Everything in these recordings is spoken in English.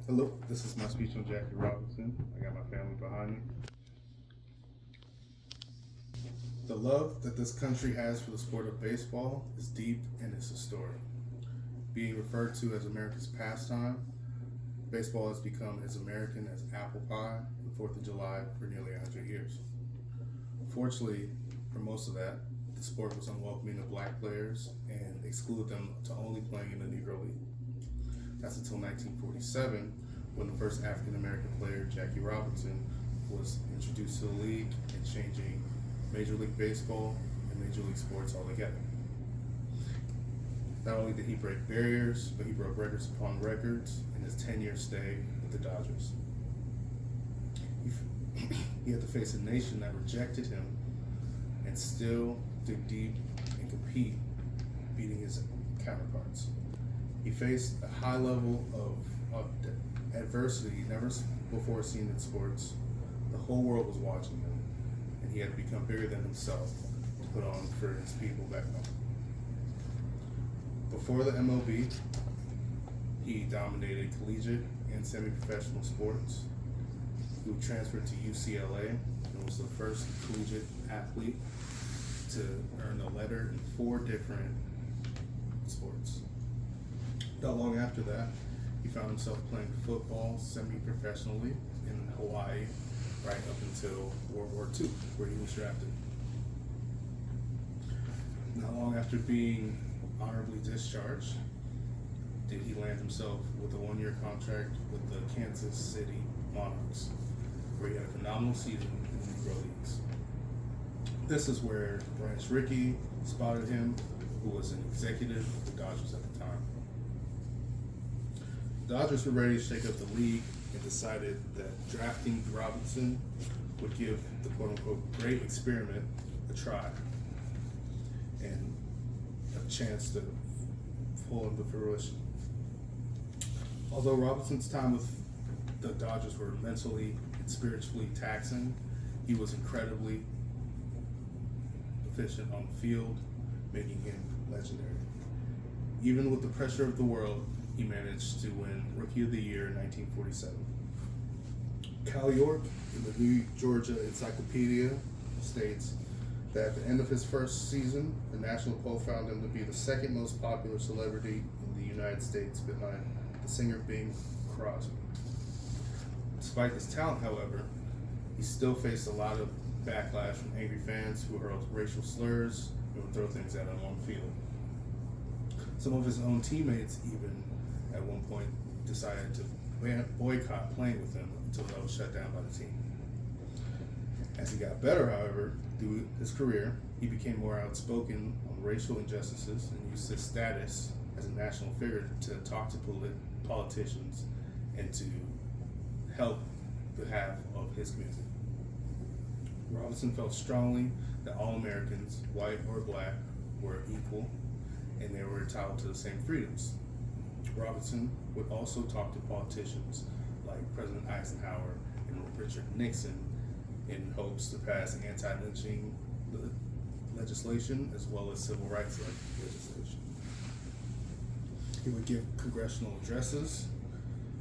Hello, this is my speech on Jackie Robinson. I got my family behind me. The love that this country has for the sport of baseball is deep and it's historic. Being referred to as America's pastime, baseball has become as American as apple pie and 4th of July for nearly 100 years. Fortunately, for most of that, the sport was unwelcoming to black players and excluded them to only playing in the Negro League. That's until 1947, when the first African American player, Jackie Robinson, was introduced to the league and changing Major League Baseball and Major League Sports altogether. Not only did he break barriers, but he broke records upon records in his 10-year stay with the Dodgers. He had to face a nation that rejected him and still dig deep and compete, beating his counterparts. He faced a high level of adversity never before seen in sports. The whole world was watching him, and he had to become bigger than himself to put on for his people back home. Before the MLB, he dominated collegiate and semi-professional sports. He transferred to UCLA and was the first collegiate athlete to earn a letter in 4 different sports. Not long after that, he found himself playing football semi-professionally in Hawaii right up until World War II, where he was drafted. Not long after being honorably discharged, did he land himself with a 1-year contract with the Kansas City Monarchs, where he had a phenomenal season in the Negro Leagues. This is where Branch Rickey spotted him, who was an executive of the Dodgers at the time. The Dodgers were ready to shake up the league and decided that drafting Robinson would give the quote-unquote great experiment a try and a chance to pull him to fruition. Although Robinson's time with the Dodgers were mentally and spiritually taxing, he was incredibly efficient on the field, making him legendary. Even with the pressure of the world, he managed to win Rookie of the Year in 1947. Cal York, in the New Georgia Encyclopedia, states that at the end of his first season, the National Poll found him to be the second most popular celebrity in the United States behind the singer Bing Crosby. Despite his talent, however, he still faced a lot of backlash from angry fans who hurled racial slurs and would throw things at him on the field. Some of his own teammates even, at one point, decided to boycott playing with him until that was shut down by the team. As he got better, however, through his career, he became more outspoken on racial injustices and used his status as a national figure to talk to politicians and to help behalf of his community. Robinson felt strongly that all Americans, white or black, were equal and they were entitled to the same freedoms. Robinson would also talk to politicians like President Eisenhower and Richard Nixon in hopes to pass anti-lynching legislation as well as civil rights legislation. He would give congressional addresses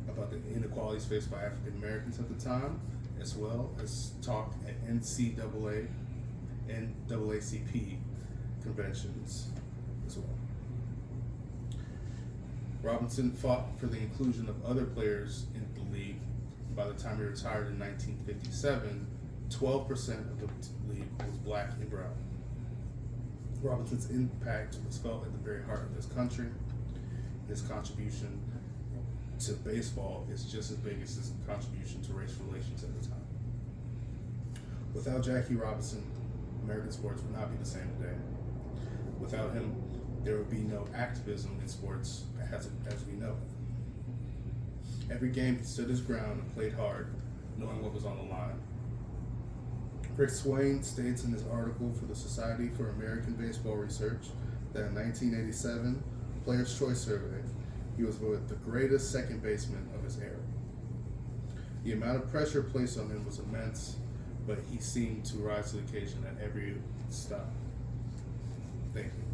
about the inequalities faced by African Americans at the time, as well as talk at NCAA and NAACP conventions as well. Robinson fought for the inclusion of other players in the league. By the time he retired in 1957, 12% of the league was black and brown. Robinson's impact was felt at the very heart of this country. His contribution to baseball is just as big as his contribution to race relations at the time. Without Jackie Robinson, American sports would not be the same today. Without him, there would be no activism in sports as we know it. Every game he stood his ground and played hard, knowing what was on the line. Rick Swain states in his article for the Society for American Baseball Research that in 1987 Players' Choice Survey, he was voted the greatest second baseman of his era. The amount of pressure placed on him was immense, but he seemed to rise to the occasion at every stop. Thank you.